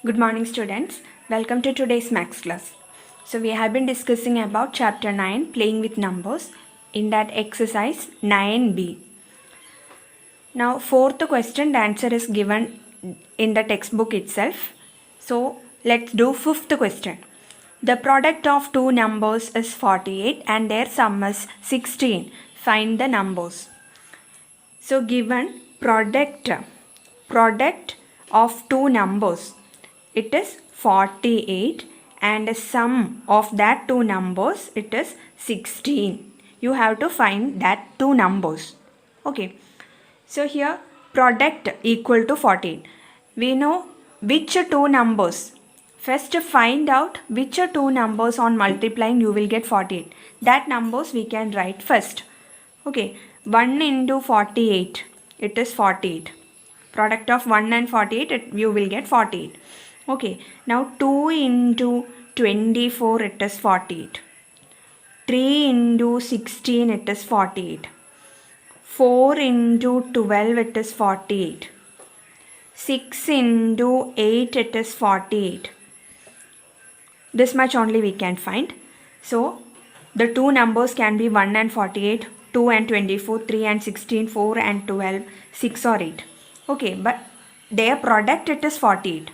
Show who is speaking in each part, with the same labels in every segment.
Speaker 1: Good morning students. Welcome to today's maths class. So we have been discussing about chapter 9 playing with numbers in that exercise 9b. Now fourth question, the answer is given in the textbook itself. So let's do fifth question. The product of two numbers is 48 and their sum is 16. Find the numbers. So given product of two numbers, it is 48 and the sum of that two numbers, it is 16. You have to find that two numbers. Okay. So here product equal to 48. We know which two numbers. First find out which two numbers on multiplying you will get 48. That numbers we can write first. Okay. 1 into 48, it is 48. Product of 1 and 48, you will get 48. Okay, now 2 into 24, it is 48. 3 into 16, it is 48. 4 into 12, it is 48. 6 into 8, it is 48. This much only we can find. So, the two numbers can be 1 and 48, 2 and 24, 3 and 16, 4 and 12, 6 or 8. Okay, but their product, it is 48.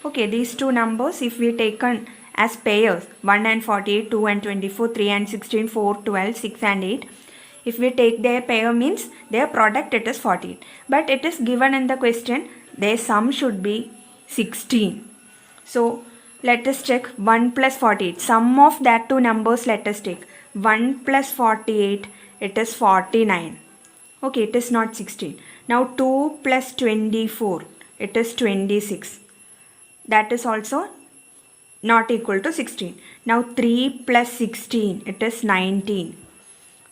Speaker 1: Okay, these two numbers, if we taken as pairs, 1 and 48, 2 and 24, 3 and 16, 4, 12, 6 and 8. If we take their pair means their product, it is 48. But it is given in the question, their sum should be 16. So, let us check 1 plus 48. Sum of that two numbers, let us take. 1 plus 48, it is 49. Okay, it is not 16. Now 2 plus 24, it is 26. That is also not equal to 16. Now 3 plus 16, it is 19.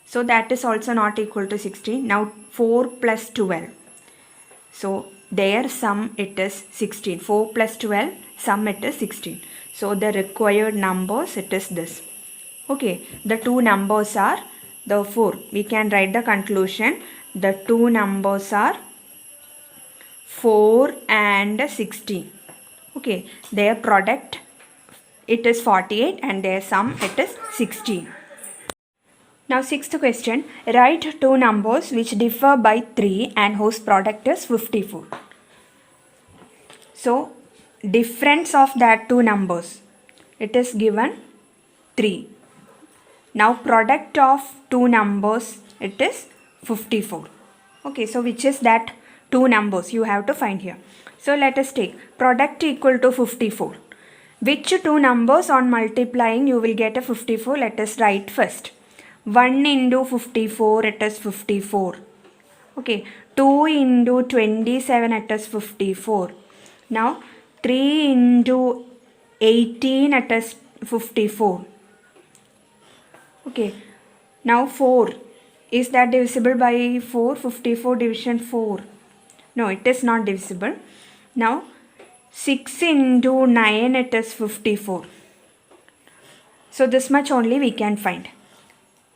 Speaker 1: So that is also not equal to 16. Now 4 plus 12. So their sum, it is 16. 4 plus 12, sum it is 16. So the required numbers, it is this. Okay, the two numbers are, therefore we can write the conclusion. The two numbers are 4 and 16. Okay, their product, it is 48 and their sum, it is 16. Now sixth question, write two numbers which differ by 3 and whose product is 54. So, difference of that two numbers, it is given 3. Now product of two numbers, it is 54. Okay, so which is that two numbers you have to find here. So let us take product equal to 54. Which two numbers on multiplying you will get a 54? Let us write first. 1 into 54, it is 54. Okay, 2 into 27, it is 54. Now 3 into 18, it is 54. Okay, now 4. Is that divisible by 4? 54 division 4. No, it is not divisible. Now 6 into 9, it is 54. So this much only we can find.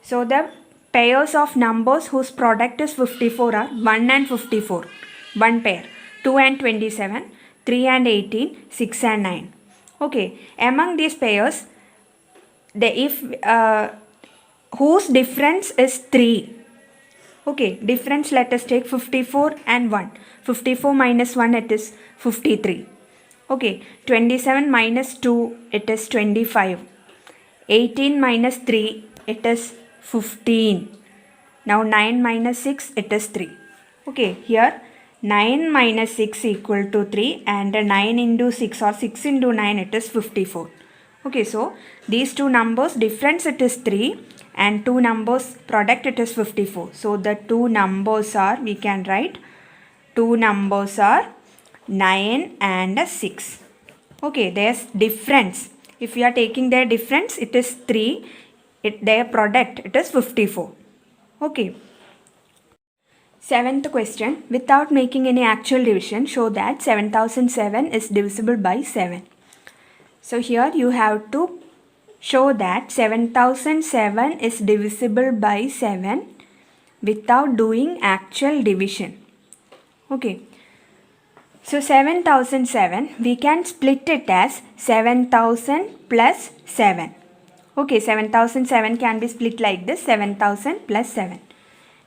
Speaker 1: So the pairs of numbers whose product is 54 are 1 and 54. One pair. 2 and 27. 3 and 18. 6 and 9. Okay. Among these pairs, whose difference is 3. Okay, difference let us take 54 and 1. 54 minus 1, it is 53. Okay, 27 minus 2, it is 25. 18 minus 3, it is 15. Now 9 minus 6, it is 3. Okay, here 9 minus 6 equal to 3 and 9 into 6 or 6 into 9, it is 54. Okay, so these two numbers, difference it is 3 and two numbers product it is 54. So the two numbers are, we can write, two numbers are 9 and 6. Okay, there's difference. If we are taking their difference, it is 3. Their product, it is 54. Okay. Seventh question, without making any actual division, show that 7007 is divisible by 7. So here you have to show that 7007 is divisible by 7 without doing actual division. Okay. So 7007, we can split it as 7000 plus 7. Okay, 7007 can be split like this, 7000 plus 7.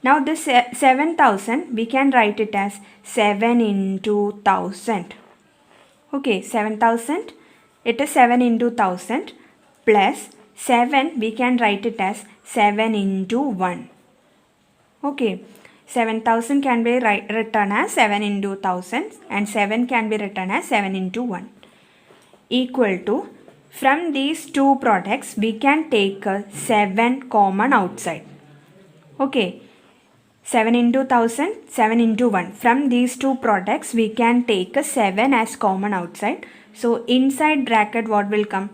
Speaker 1: Now this 7000, we can write it as 7 into 1000. Okay, 7000, it is 7 into 1000 plus 7, we can write it as 7 into 1. Okay, 7000 can be written as 7 into 1000 and 7 can be written as 7 into 1. Equal to, from these two products, we can take a 7 common outside. Okay, 7 into 1000, 7 into 1. From these two products, we can take a 7 as common outside. So, inside bracket, what will come?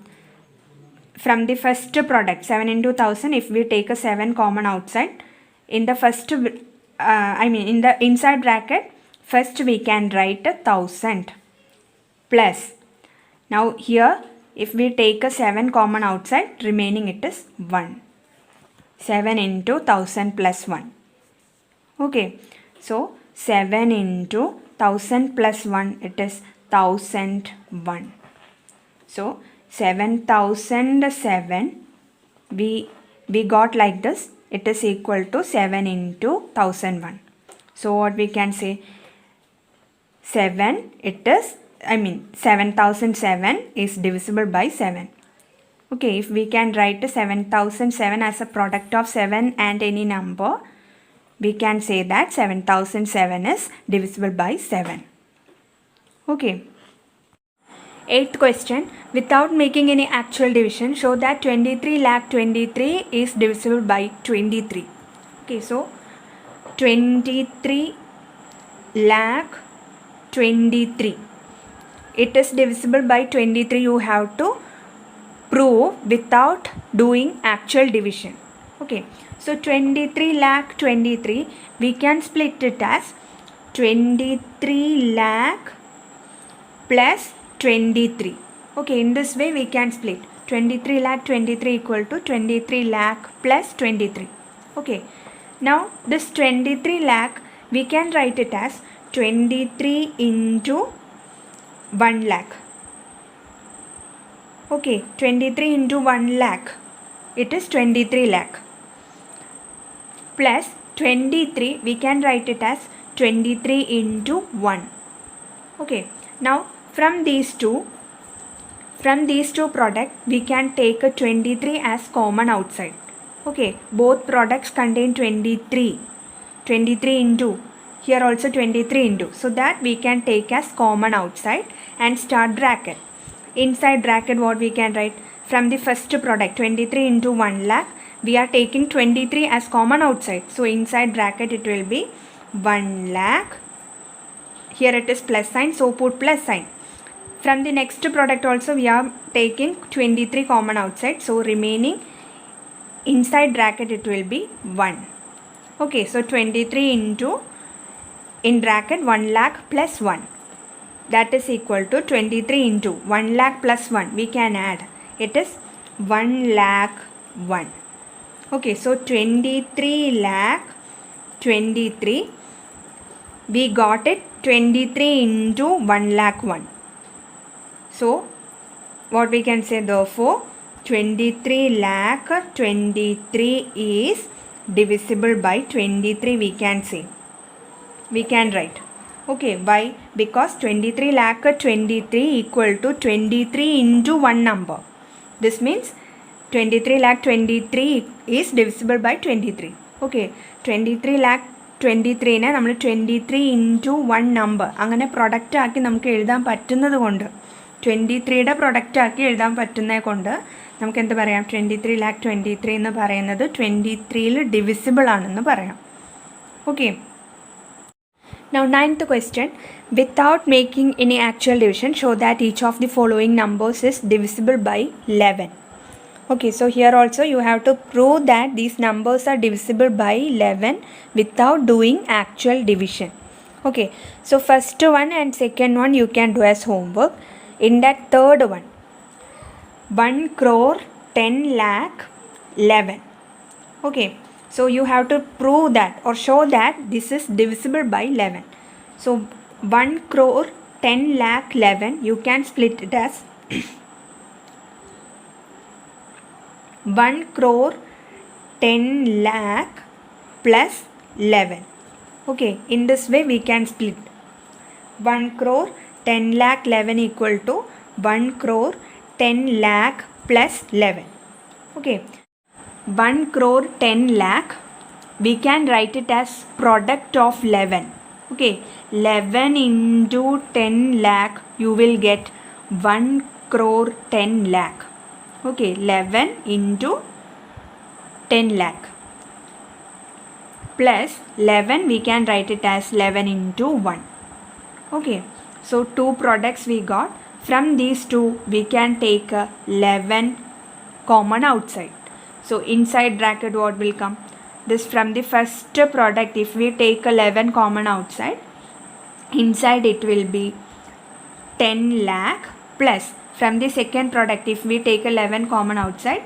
Speaker 1: From the first product, 7 into 1000, if we take a 7 common outside, in the first, in the inside bracket, first we can write 1000 plus. Now, here, if we take a 7 common outside, remaining it is 1. 7 into 1000 plus 1. Okay, so 7 into 1000 plus 1, it is 1001. So 7007, we got like this, it is equal to 7 into 1001. So what we can say, 7007 is divisible by 7. Okay, if we can write 7007 as a product of 7 and any number, we can say that 7007 is divisible by 7. Okay. 8th question. Without making any actual division, show that 23,23,000 is divisible by 23. Okay, so 23,23,000. It is divisible by 23. You have to prove without doing actual division. Okay, so 23,23,000, we can split it as 23 lakh plus 23. Okay, in this way we can split 23,23,000 equal to 23 lakh plus 23. Okay, now this 23 lakh, we can write it as 23 into 1 lakh. Okay, 23 into 1 lakh, it is 23 lakh. Plus 23, we can write it as 23 into 1. Okay, now from these two products, we can take a 23 as common outside. Okay, both products contain 23 into, here also 23 into, so that we can take as common outside and start bracket. Inside bracket, what we can write? From the first product, 23 into 1 lakh, we are taking 23 as common outside. So inside bracket it will be 1 lakh. Here it is plus sign, so put plus sign. From the next product also we are taking 23 common outside. So remaining inside bracket it will be 1. Okay, so 23 into, in bracket 1 lakh plus 1. That is equal to 23 into 1 lakh plus 1. We can add. It is 1 lakh 1. Okay, so 23 lakh 23. We got it 23 into 1 lakh 1. So what we can say, therefore 23 lakh 23 is divisible by 23, we can say. We can write. Okay, why? Because 23 lakh 23 equal to 23 into 1 number. This means 23 lakh 23 is divisible by 23. Okay, 23 lakh 23 നെ നമ്മൾ 23 into 1 number അങ്ങനെ product ആക്കി നമുക്ക് എഴുതാൻ പറ്റുന്നത് കൊണ്ട്, 23യുടെ product ആക്കി എഴുതാൻ പറ്റുന്നത് കൊണ്ട് നമുക്ക് എന്ത് പറയാം? 23 lakh 23 എന്ന് പറയുന്നത് 23ൽ ഡിവിസിബിൾ ആണെന്ന് പറയാം. Okay. Now 9th question. Without making any actual division, show that each of the following numbers is divisible by 11. Okay, so here also you have to prove that these numbers are divisible by 11 without doing actual division. Okay, so first one and second one you can do as homework. In that third one, 1 crore 10 lakh 11. Okay, so you have to prove that or show that this is divisible by 11. So 1 crore 10 lakh 11, you can split it as 1 crore 10 lakh plus 11. Okay, in this way we can split 1 crore 10 lakh 11 equal to 1 crore 10 lakh plus 11. Okay, 1 crore 10 lakh, we can write it as product of 11. Okay, 11 into 10 lakh, you will get 1 crore 10 lakh. Okay, 11 into 10 lakh plus 11, we can write it as 11 into 1. Okay, so two products we got. From these two, we can take 11 common outside. So inside bracket what will come? This from the first product, if we take 11 common outside, inside it will be 10 lakh plus from the second product, if we take 11 common outside,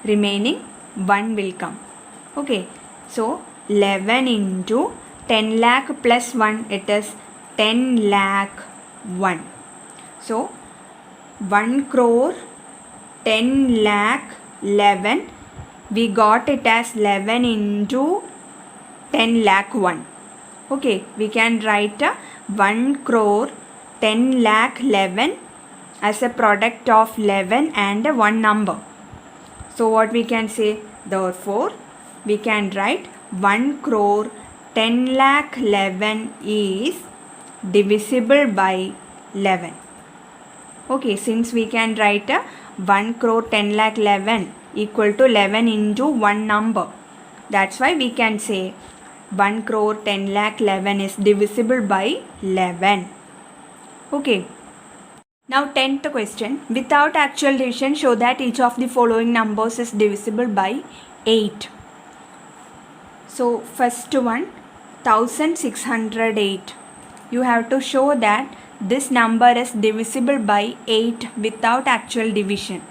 Speaker 1: remaining 1 will come. Okay, so 11 into 10 lakh plus 1, it is 10 lakh 1. So 1 crore 10 lakh 11, we got it as 11 into 10 lakh 1. Okay, we can write 1 crore 10 lakh 11 as a product of 11 and one number. So what we can say? Therefore, we can write 1 crore 10 lakh 11 is divisible by 11. Okay, since we can write 1 crore 10 lakh 11 equal to 11 into one number, that's why we can say 1 crore 10 lakh 11 is divisible by 11. Okay. Now 10th question. Without actual division, show that each of the following numbers is divisible by 8. So first one, 1608. You have to show that this number is divisible by 8 without actual division.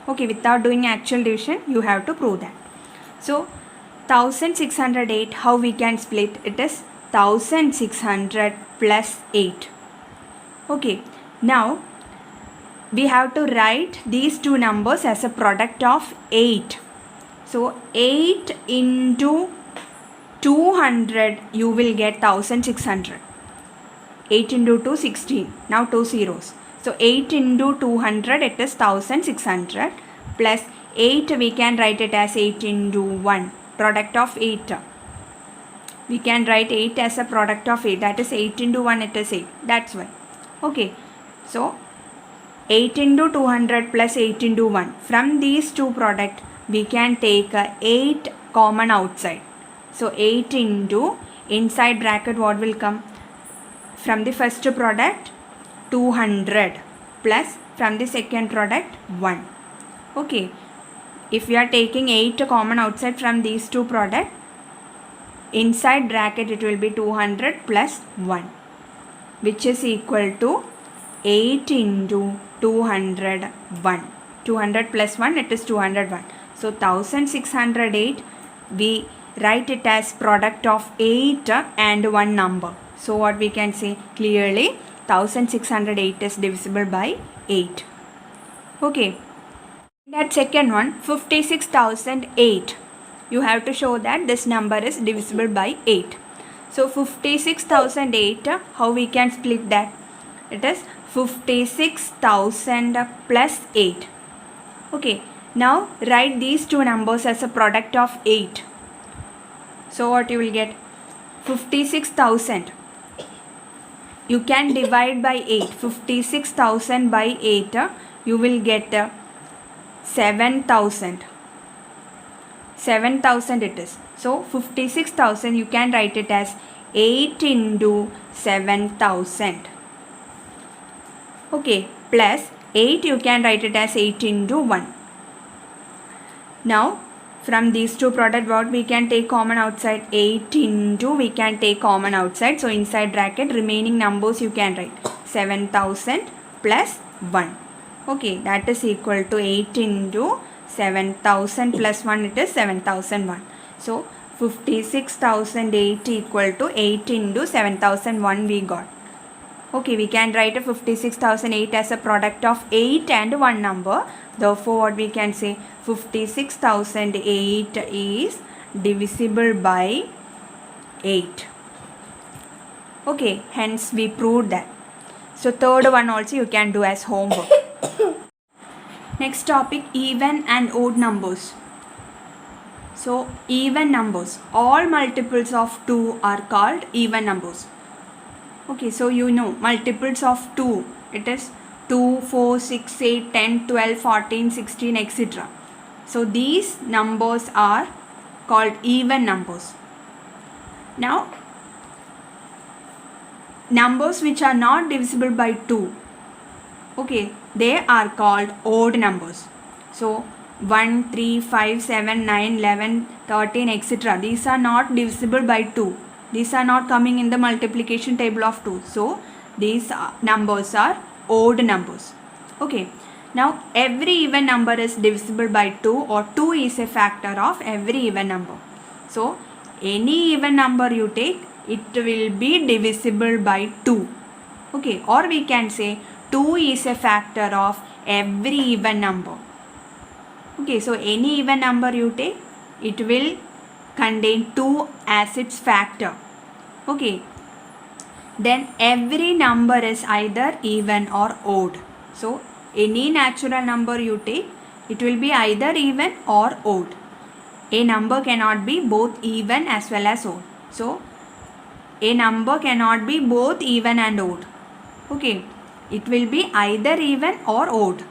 Speaker 1: Okay, without doing actual division, you have to prove that. So 1608, how we can split? It is 1600 plus 8. Okay, now we have to write these two numbers as a product of 8. So 8 into 200, you will get 1600. 8 into 2, 16. Now 2 zeros. So 8 into 200, it is 1600 plus 8, we can write it as 8 into 1. Product of 8. We can write 8 as a product of 8. That is 8 into 1, it is 8. That's why. Okay. So 8 into 200 plus 8 into 1. From these two products, we can take 8 common outside. So 8 into, inside bracket what will come? From the first product 200 plus from the second product 1. Okay. If we are taking 8 common outside from these two products, inside bracket it will be 200 plus 1, which is equal to 8 into 201. 200 plus 1, it is 201. So 1608, we write it as product of 8 and one number. So what we can say? Clearly 1608 is divisible by 8. Okay. That second one, 56,008. You have to show that this number is divisible by 8. So 56,008, how we can split that? It is 56,000 plus 8. Okay. Now write these two numbers as a product of 8. So what you will get? 56,000. You can divide by 8. 56,000 by 8, you will get 7,000. 7,000 it is. So 56,000, you can write it as 8 into 7,000. Okay, plus 8, you can write it as 8 into 1. Now from these two products, what we can take common outside? 8 into, we can take common outside. So inside bracket, remaining numbers you can write 7,000 plus 1. Okay, that is equal to 8 into 7,000 plus 1, it is 7,001. So 56,008 equal to 8 into 7,001 we got. Okay, we can write a 56,008 as a product of 8 and 1 number. Therefore, what we can say, 56,008 is divisible by 8. Okay, hence we proved that. So third one also you can do as homework. Next topic, even and odd numbers. So even numbers, all multiples of 2 are called even numbers. Okay, so you know multiples of 2, it is 2, 4, 6, 8, 10, 12, 14, 16, etc. So these numbers are called even numbers. Now, numbers which are not divisible by 2, okay, they are called odd numbers. So 1, 3, 5, 7, 9, 11, 13, etc. These are not divisible by 2. These are not coming in the multiplication table of 2. So these numbers are odd numbers. Okay. Now every even number is divisible by 2, or 2 is a factor of every even number. So any even number you take, it will be divisible by 2. Okay. Or we can say 2 is a factor of every even number. Okay. So any even number you take, it will contain 2 as its factor. Okay, then every number is either even or odd. So any natural number you take, it will be either even or odd. A number cannot be both even as well as odd. So a number cannot be both even and odd. Okay, it will be either even or odd.